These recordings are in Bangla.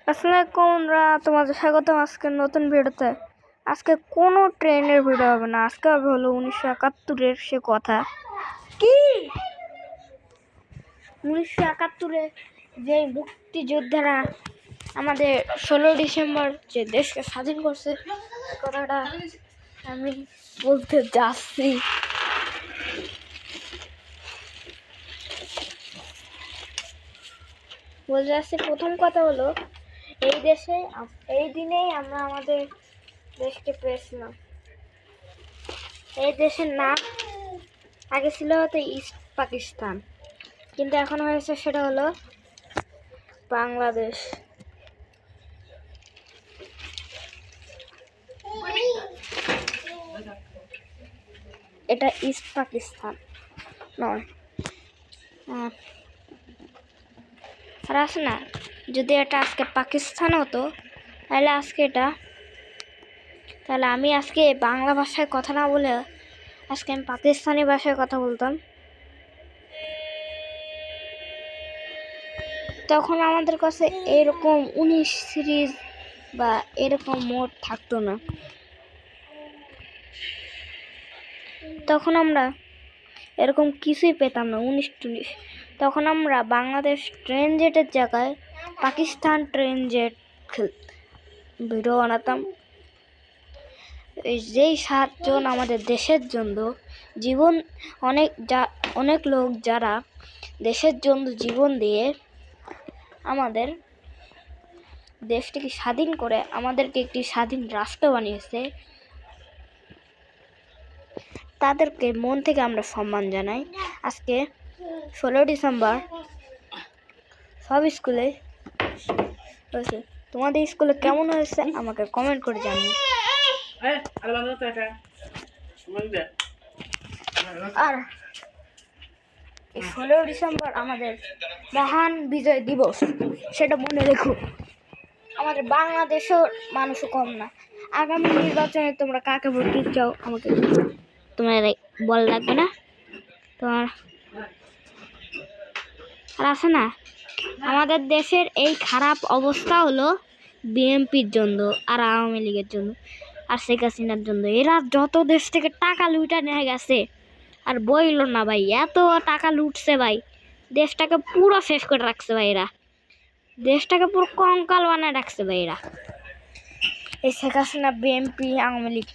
আসসালামাইকুম তোমাদের স্বাগতম আজকে নতুন ভিডিওতে। আজকে কোনো ট্রেনের ভিডিও হবে না, আজকে হবে হলো 1971-এর সে কথা। কি 1971-এ যে মুক্তিযোদ্ধারা আমাদের 16 ডিসেম্বর যে দেশকে স্বাধীন করছে কথাটা আমি বলতে যাচ্ছি। প্রথম কথা হলো এই দিনেই আমরা আমাদের দেশকে পেয়েছিলাম। এই দেশের নাম আগে ছিল হয়তো ইস্ট পাকিস্তান, কিন্তু এখন হয়েছে সেটা হলো বাংলাদেশ। এটা ইস্ট পাকিস্তান নয়। আর আছে না, যদি এটা আজকে পাকিস্তান হতো তাহলে আমি আজকে বাংলা ভাষায় কথা না বলে আজকে আমি পাকিস্তানি ভাষায় কথা বলতাম। তখন আমাদের কাছে এরকম 19 সিরিজ বা এরকম মোড থাকতো না। তখন আমরা এরকম কিছুই পেতাম না 19 তখন আমরা বাংলাদেশ ট্রেন জেটের জায়গায় পাকিস্তান ট্রেন জেট ভিডিও বানাতাম। যেই 7 জন আমাদের দেশের জন্য জীবন অনেক লোক যারা দেশের জন্য জীবন দিয়ে আমাদের দেশটিকে স্বাধীন করে আমাদেরকে একটি স্বাধীন রাষ্ট্র বানিয়েছে, তাদেরকে মন থেকে আমরা সম্মান জানাই। আজকে 16 ডিসেম্বর সব স্কুলে হয়েছে। তোমাদের স্কুলে কেমন হয়েছে আমাকে কমেন্ট করে জানিও। আর 16 ডিসেম্বর আমাদের মহান বিজয় দিবস, সেটা মনে রেখো। আমাদের বাংলাদেশের মানুষও কম না। আগামী নির্বাচনে তোমরা কাকে ভোট দিতে চাও আমাকে তোমার বলা লাগবে না। তোমার আর আছে না, আমাদের দেশের এই খারাপ অবস্থা হলো বিএনপির জন্য আর আওয়ামী লীগের জন্য আর শেখ হাসিনার জন্য। এরা যত দেশ থেকে টাকা লুটা নিয়ে গেছে আর বইল না ভাই, এত টাকা লুটছে ভাই, দেশটাকে পুরো শেষ করে রাখছে ভাই। এরা দেশটাকে পুরো কঙ্কাল বানায় রাখছে ভাই। এরা এই শেখ হাসিনা, বিএনপি, আওয়ামী লীগ।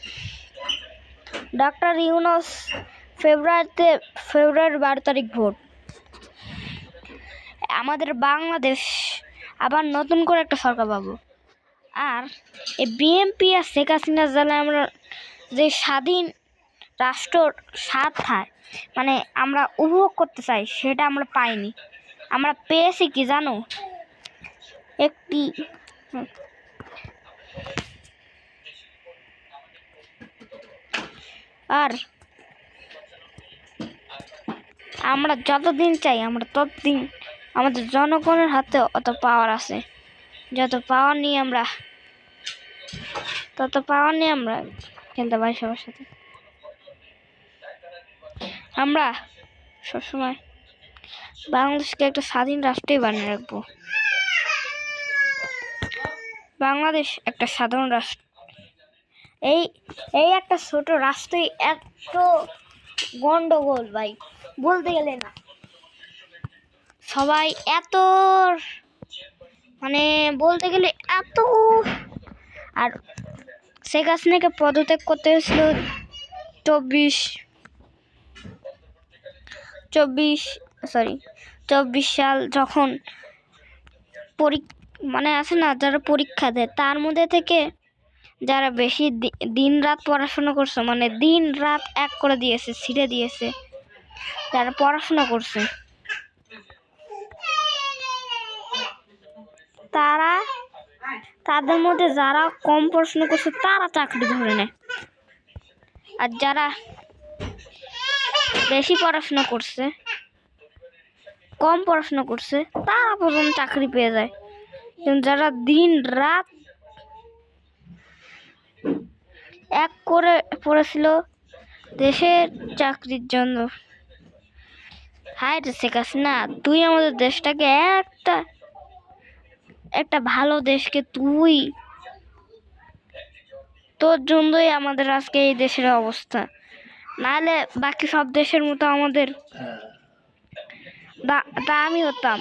ডক্টর ইউনূস ফেব্রুয়ারি 12 তারিখ ভোট। আমাদের বাংলাদেশ আবার নতুন করে একটা সরকার পাবো। আর এই বিএনপি আর শেখ হাসিনার জ্বালা আমরা যে স্বাধীন রাষ্ট্রর স্বাদ খায়, মানে আমরা উপভোগ করতে চাই, সেটা আমরা পাইনি। আমরা পেয়েছি কি জানো, একটি আর আমরা যতদিন চাই আমরা ততদিন আমাদের জনগণের হাতে অত পাওয়ার আছে। তত পাওয়ার নিয়ে আমরা খেলতে পারি সবার সাথে। আমরা সবসময় বাংলাদেশকে একটা স্বাধীন রাষ্ট্রই বানিয়ে রাখবো। বাংলাদেশ একটা সাধারণ রাষ্ট্র। এই একটা ছোট রাষ্ট্রই এত গন্ডগোল ভাই, বলতে গেলে না। সবাই এত বলতে গেলে এত। আর শেখ হাসিনাকে পদত্যাগ করতে হয়েছিল 24 সাল, যখন আছে না, যারা পরীক্ষা দেয় তার মধ্যে থেকে যারা বেশি দিন রাত পড়াশোনা করছে, দিন রাত এক করে দিয়েছে, ছিঁড়ে দিয়েছে, যারা পড়াশোনা করছে তাদের মধ্যে যারা কম পড়াশোনা করছে তারা চাকরি ধরে নেয়, আর যারা বেশি পড়াশোনা করছে, কম পড়াশোনা করছে, তারা পর্যন্ত চাকরি পেয়ে যায়। কিন্তু যারা দিন রাত এক করে পড়েছিল দেশের চাকরির জন্য, হায় রে শেখ হাসিনা, তুই আমাদের দেশটাকে একটা একটা ভালো দেশকে তুই, তোর জন্যই আমাদের আজকে এই দেশের অবস্থা। নাহলে বাকি সব দেশের মতো আমাদের তা আমি হতাম,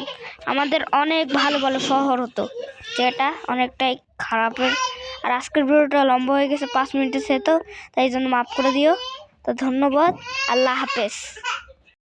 আমাদের অনেক ভালো ভালো শহর হতো, যেটা অনেকটাই খারাপের। আর আজকের ভিডিওটা লম্বা হয়ে গেছে, 5 মিনিটের সে, তো তাই জন্য মাফ করে দিও। তো ধন্যবাদ, আল্লাহ হাফেজ।